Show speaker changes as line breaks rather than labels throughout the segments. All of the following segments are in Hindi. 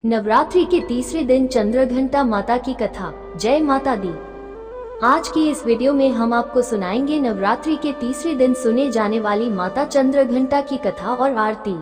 नवरात्रि के तीसरे दिन चंद्रघंटा माता की कथा। जय माता दी। आज की इस वीडियो में हम आपको सुनाएंगे नवरात्रि के तीसरे दिन सुने जाने वाली माता चंद्रघंटा की कथा और आरती,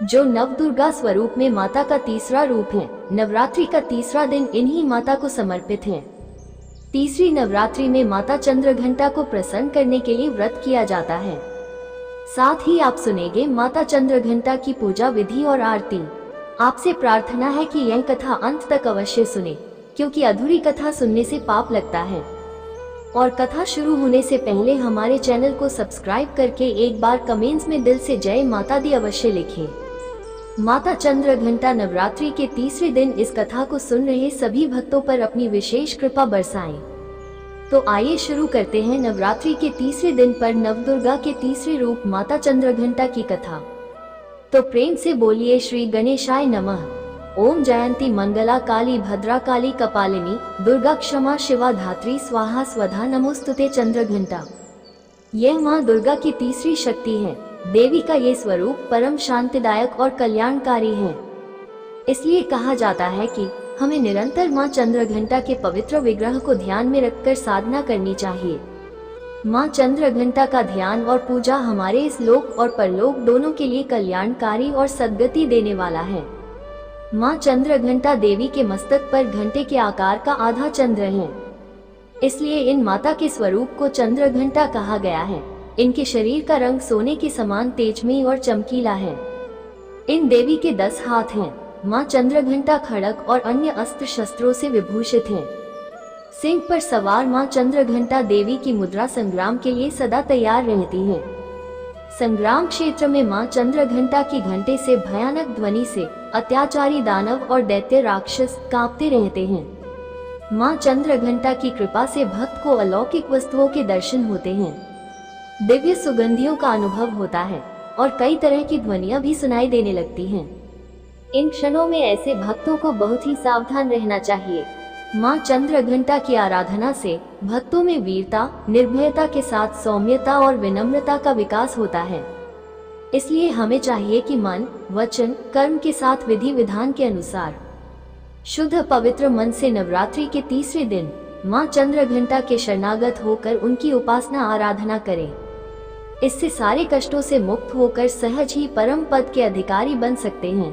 जो नवदुर्गा स्वरूप में माता का तीसरा रूप है। नवरात्रि का तीसरा दिन इन्हीं माता को समर्पित है। तीसरी नवरात्रि में माता चंद्रघंटा को प्रसन्न करने के लिए व्रत किया जाता है। साथ ही आप सुनेंगे माता चंद्रघंटा की पूजा विधि और आरती। आपसे प्रार्थना है कि यह कथा अंत तक अवश्य सुने, क्योंकि अधूरी कथा सुनने से पाप लगता है। और कथा शुरू होने से पहले हमारे चैनल को सब्सक्राइब करके एक बार कमेंट्स में दिल से जय माता दी अवश्य लिखें। माता चंद्रघंटा नवरात्रि के तीसरे दिन इस कथा को सुन रहे सभी भक्तों पर अपनी विशेष कृपा बरसाएं। तो आइए शुरू करते हैं नवरात्रि के तीसरे दिन पर नवदुर्गा के तीसरे रूप माता चंद्रघंटा की कथा। तो प्रेम से बोलिए श्री गणेशाय नमः। ओम जयंती मंगला काली भद्रा काली कपालिनी दुर्गा क्षमा शिवा धात्री स्वाहा स्वधा नमोस्तुते चंद्रघंटा। यह माँ दुर्गा की तीसरी शक्ति है। देवी का ये स्वरूप परम शांतिदायक और कल्याणकारी है। इसलिए कहा जाता है कि हमें निरंतर माँ चंद्रघंटा के पवित्र विग्रह को ध्यान में रखकर साधना करनी चाहिए। माँ चंद्रघंटा का ध्यान और पूजा हमारे इस लोक और परलोक दोनों के लिए कल्याणकारी और सद्गति देने वाला है। माँ चंद्रघंटा देवी के मस्तक पर घंटे के आकार का आधा चंद्र है। इसलिए इन माता के स्वरूप को चंद्रघंटा कहा गया है। इनके शरीर का रंग सोने के समान तेजमयी और चमकीला है। इन देवी के 10 हाथ हैं। माँ चंद्रघंटा खड़ग और अन्य अस्त्र शस्त्रों से विभूषित हैं। सिंह पर सवार माँ चंद्रघंटा देवी की मुद्रा संग्राम के लिए सदा तैयार रहती है। संग्राम क्षेत्र में माँ चंद्रघंटा की घंटे से भयानक ध्वनि से अत्याचारी दानव और दैत्य राक्षस कांपते रहते हैं। माँ चंद्रघंटा की कृपा से भक्त को अलौकिक वस्तुओं के दर्शन होते हैं, दिव्य सुगंधियों का अनुभव होता है और कई तरह की ध्वनियां भी सुनाई देने लगती हैं। इन क्षणों में ऐसे भक्तों को बहुत ही सावधान रहना चाहिए। माँ चंद्रघंटा की आराधना से भक्तों में वीरता, निर्भयता के साथ सौम्यता और विनम्रता का विकास होता है। इसलिए हमें चाहिए कि मन, वचन, कर्म के साथ विधि विधान के अनुसार शुद्ध पवित्र मन से नवरात्रि के तीसरे दिन माँ चंद्रघंटा के शरणागत होकर उनकी उपासना आराधना करें। इससे सारे कष्टों से मुक्त होकर सहज ही परम पद के अधिकारी बन सकते हैं।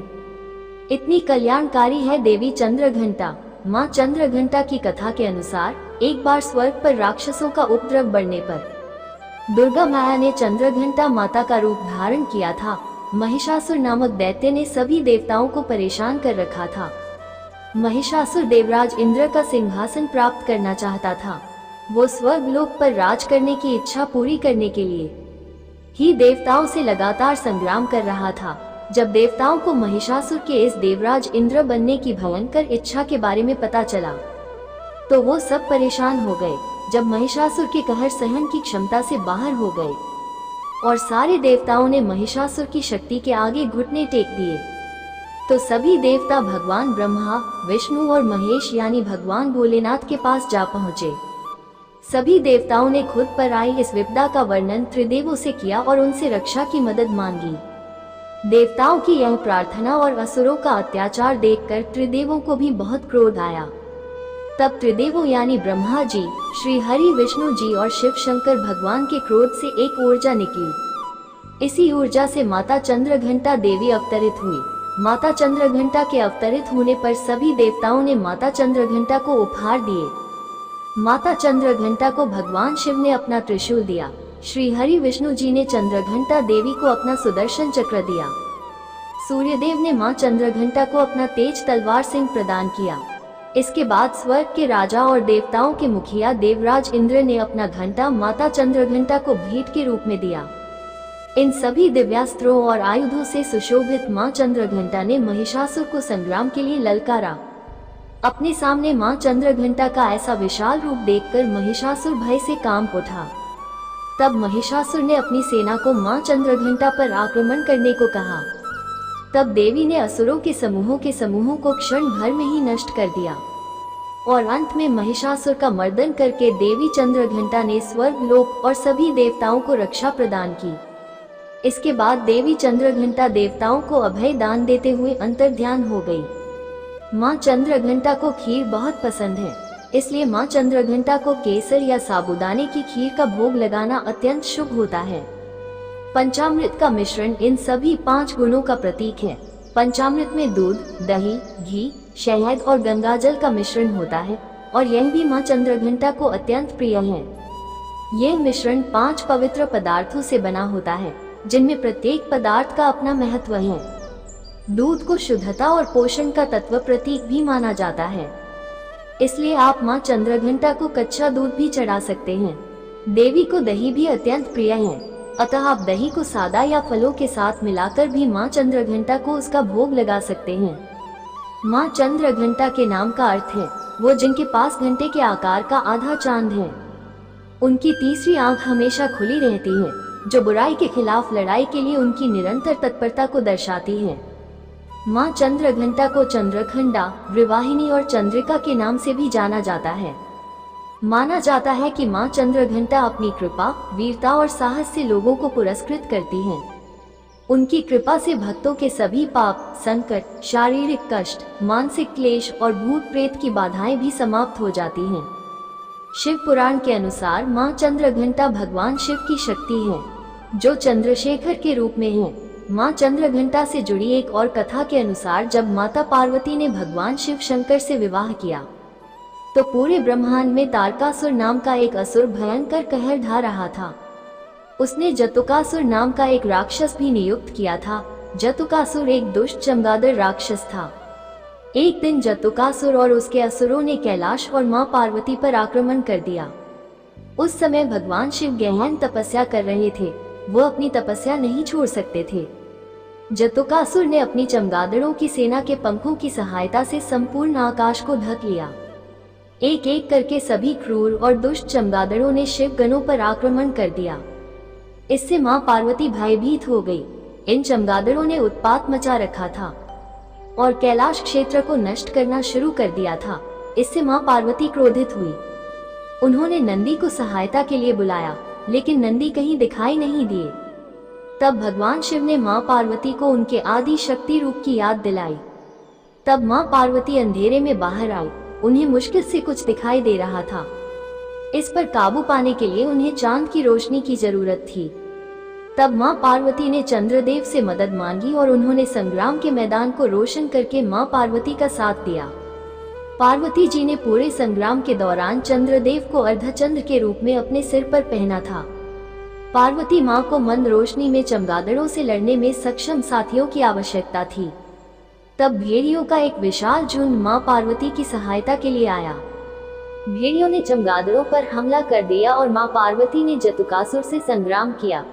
इतनी कल्याणकारी है देवी चंद्रघंटा। माँ चंद्रघंटा की कथा के अनुसार एक बार स्वर्ग पर राक्षसों का उपद्रव बढ़ने पर दुर्गा माया ने चंद्रघंटा माता का रूप धारण किया था। महिषासुर नामक दैत्य ने सभी देवताओं को परेशान कर रखा था। महिषासुर देवराज इंद्र का सिंहासन प्राप्त करना चाहता था। वो स्वर्ग लोक पर राज करने की इच्छा पूरी करने के लिए ही देवताओं से लगातार संग्राम कर रहा था। जब देवताओं को महिषासुर के इस देवराज इंद्र बनने की भयंकर इच्छा के बारे में पता चला तो वो सब परेशान हो गए। जब महिषासुर के कहर सहन की क्षमता से बाहर हो गए और सारे देवताओं ने महिषासुर की शक्ति के आगे घुटने टेक दिए, तो सभी देवता भगवान ब्रह्मा, विष्णु और महेश यानी भगवान भोलेनाथ के पास जा पहुँचे। सभी देवताओं ने खुद पर आई इस विपदा का वर्णन त्रिदेवों से किया और उनसे रक्षा की मदद मांगी। देवताओं की यह प्रार्थना और असुरों का अत्याचार देखकर त्रिदेवों को भी बहुत क्रोध आया। तब त्रिदेवों यानी ब्रह्मा जी, श्री हरि, विष्णु जी और शिव शंकर भगवान के क्रोध से एक ऊर्जा निकली। इसी ऊर्जा से माता चंद्रघंटा देवी अवतरित हुई। माता चंद्रघंटा के अवतरित होने पर सभी देवताओं ने माता चंद्रघंटा को उपहार दिए। माता चंद्रघंटा को भगवान शिव ने अपना त्रिशूल दिया। श्री हरि विष्णु जी ने चंद्रघंटा देवी को अपना सुदर्शन चक्र दिया। सूर्यदेव ने मां चंद्रघंटा को अपना तेज तलवार सिंह प्रदान किया। इसके बाद स्वर्ग के राजा और देवताओं के मुखिया देवराज इंद्र ने अपना घंटा माता चंद्रघंटा को भेंट के रूप में दिया। इन सभी दिव्यास्त्रों और आयुधों से सुशोभित मां चंद्रघंटा ने महिषासुर को संग्राम के लिए ललकारा। अपने सामने मां चंद्रघंटा का ऐसा विशाल रूप देखकर महिषासुर भय से कांप उठा। तब महिषासुर ने अपनी सेना को मां चंद्रघंटा पर आक्रमण करने को कहा। तब देवी ने असुरों के समूहों को क्षण भर में ही नष्ट कर दिया और अंत में महिषासुर का मर्दन करके देवी चंद्रघंटा ने स्वर्ग लोक और सभी देवताओं को रक्षा प्रदान की। इसके बाद देवी चंद्रघंटा देवताओं को अभय दान देते हुए अंतर्ध्यान हो गई। माँ चंद्रघंटा को खीर बहुत पसंद है, इसलिए माँ चंद्रघंटा को केसर या साबूदाने की खीर का भोग लगाना अत्यंत शुभ होता है। पंचामृत का मिश्रण इन सभी 5 गुणों का प्रतीक है। पंचामृत में दूध, दही, घी, शहद और गंगाजल का मिश्रण होता है और यह भी माँ चंद्रघंटा को अत्यंत प्रिय है। यह मिश्रण 5 पवित्र पदार्थों से बना होता है, जिनमें प्रत्येक पदार्थ का अपना महत्व है। दूध को शुद्धता और पोषण का तत्व प्रतीक भी माना जाता है, इसलिए आप माँ चंद्रघंटा को कच्चा दूध भी चढ़ा सकते हैं। देवी को दही भी अत्यंत प्रिय है, अतः आप दही को सादा या फलों के साथ मिलाकर भी माँ चंद्रघंटा को उसका भोग लगा सकते हैं। माँ चंद्रघंटा के नाम का अर्थ है वो जिनके पास घंटे के आकार का आधा चांद है। उनकी तीसरी आंख हमेशा खुली रहती है, जो बुराई के खिलाफ लड़ाई के लिए उनकी निरंतर तत्परता को दर्शाती है। माँ चंद्रघंटा को चंद्रघंटा, विवाहिनी और चंद्रिका के नाम से भी जाना जाता है। माना जाता है कि माँ चंद्रघंटा अपनी कृपा, वीरता और साहस से लोगों को पुरस्कृत करती हैं। उनकी कृपा से भक्तों के सभी पाप, संकट, शारीरिक कष्ट, मानसिक क्लेश और भूत प्रेत की बाधाएं भी समाप्त हो जाती हैं। शिव पुराण के अनुसार माँ चंद्रघंटा भगवान शिव की शक्ति है, जो चंद्रशेखर के रूप में है। माँ चंद्रघंटा से जुड़ी एक और कथा के अनुसार जब माता पार्वती ने भगवान शिव शंकर से विवाह किया, तो पूरे ब्रह्मांड में तारकासुर नाम का एक असुर भयंकर कहर ढा रहा था। उसने जतुकासुर नाम का एक राक्षस भी नियुक्त किया था। जतुकासुर एक दुष्ट चमगादड़ राक्षस था। एक दिन जतुकासुर और उसके असुरों ने कैलाश और माँ पार्वती पर आक्रमण कर दिया। उस समय भगवान शिव गहन तपस्या कर रहे थे, वो अपनी तपस्या नहीं छोड़ सकते थे। जतुकासुर ने अपनी चमगादड़ों की सेना के पंखों की सहायता से संपूर्ण आकाश को ढक लिया। एक एक करके सभी क्रूर और दुष्ट चमगादड़ों ने शिव गणों पर आक्रमण कर दिया। इससे माँ पार्वती भयभीत हो गई। इन चमगादड़ों ने उत्पात मचा रखा था और कैलाश क्षेत्र को नष्ट करना शुरू कर दिया था। इससे माँ पार्वती क्रोधित हुई। उन्होंने नंदी को सहायता के लिए बुलाया, लेकिन नंदी कहीं दिखाई नहीं दिए। तब भगवान शिव ने माँ पार्वती को उनके आदि शक्ति रूप की याद दिलाई। तब माँ पार्वती अंधेरे में बाहर आई। उन्हें मुश्किल से कुछ दिखाई दे रहा था। इस पर काबू पाने के लिए उन्हें चांद की रोशनी की जरूरत थी। तब माँ पार्वती ने चंद्रदेव से मदद मांगी और उन्होंने संग्राम के मैदान को रोशन करके माँ पार्वती का साथ दिया। पार्वती जी ने पूरे संग्राम के दौरान चंद्रदेव को अर्धचंद्र के रूप में अपने सिर पर पहना था। पार्वती माँ को मंद रोशनी में चमगादड़ों से लड़ने में सक्षम साथियों की आवश्यकता थी। तब भेड़ियों का एक विशाल झुंड माँ पार्वती की सहायता के लिए आया। भेड़ियों ने चमगादड़ों पर हमला कर दिया और माँ पार्वती ने जतुकासुर से संग्राम किया।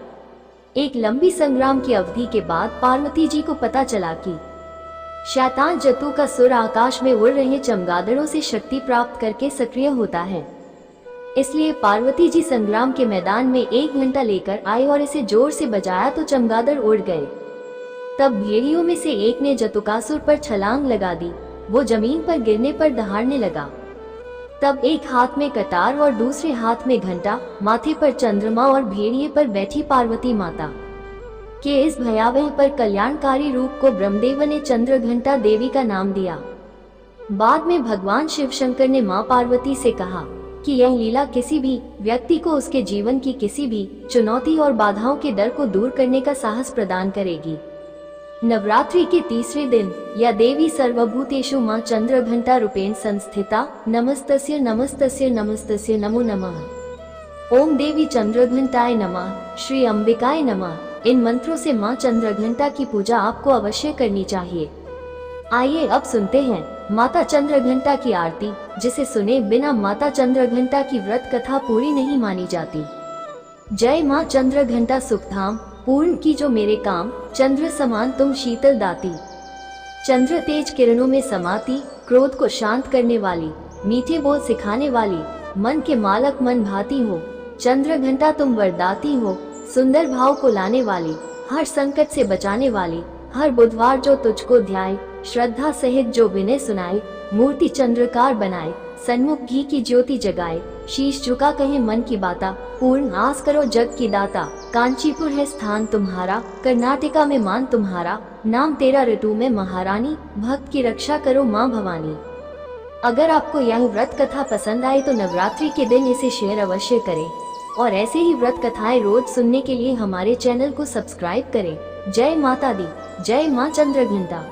एक लंबी संग्राम की अवधि के बाद पार्वती जी को पता चला कि शैतान जतुकासुर आकाश में उड़ रहे चमगादड़ों से शक्ति प्राप्त करके सक्रिय होता है। इसलिए पार्वती जी संग्राम के मैदान में 1 घंटा लेकर आए और इसे जोर से बजाया तो चमगादड़ उड़ गए। तब भेड़ियों में से एक ने जतुकासुर पर छलांग लगा दी। वो जमीन पर गिरने पर दहाड़ने लगा। तब एक हाथ में कटार और दूसरे हाथ में घंटा, माथे पर चंद्रमा और भेड़िए पर बैठी पार्वती माता के इस भयावह पर कल्याणकारी रूप को ब्रह्मदेव ने चंद्रघंटा देवी का नाम दिया। बाद में भगवान शिव शंकर ने माँ पार्वती से कहा कि यह लीला किसी भी व्यक्ति को उसके जीवन की किसी भी चुनौती और बाधाओं के डर को दूर करने का साहस प्रदान करेगी। नवरात्रि के तीसरे दिन या देवी सर्वभूतेषु मां चंद्रघंटा रूपेण संस्थिता नमस्तस्य नमस्तस्य नमस्तस्य नमो नमः। ओम देवी चंद्रघंटाय नमः, श्री अंबिकाय नमः। इन मंत्रों से मां चंद्रघंटा की पूजा आपको अवश्य करनी चाहिए। आइए अब सुनते हैं माता चंद्रघंटा की आरती, जिसे सुने बिना माता चंद्रघंटा की व्रत कथा पूरी नहीं मानी जाती। जय मां चंद्रघंटा सुखधाम, पूर्ण की जो मेरे काम, चंद्र समान तुम शीतल दाती। चंद्र तेज किरणों में समाती, क्रोध को शांत करने वाली, मीठे बोल सिखाने वाली, मन के मालक मन भाती हो। चंद्रघंटा तुम वरदाती हो, सुंदर भाव को लाने वाली, हर संकट से बचाने वाली। हर बुधवार जो तुझको ध्याए, श्रद्धा सहित जो विनय सुनाए, मूर्ति चंद्रकार बनाए, सन्मुख घी की ज्योति जगाए, शीश झुका कहे मन की बाता, पूर्ण आस करो जग की दाता। कांचीपुर है स्थान तुम्हारा, कर्नाटका में मान तुम्हारा, नाम तेरा ऋतु में महारानी, भक्त की रक्षा करो माँ भवानी। अगर आपको यह व्रत कथा पसंद आए तो नवरात्रि के दिन इसे शेयर अवश्य करें और ऐसे ही व्रत कथाएं रोज सुनने के लिए हमारे चैनल को सब्सक्राइब करें। जय माता दी, जय माँ चंद्रघंटा।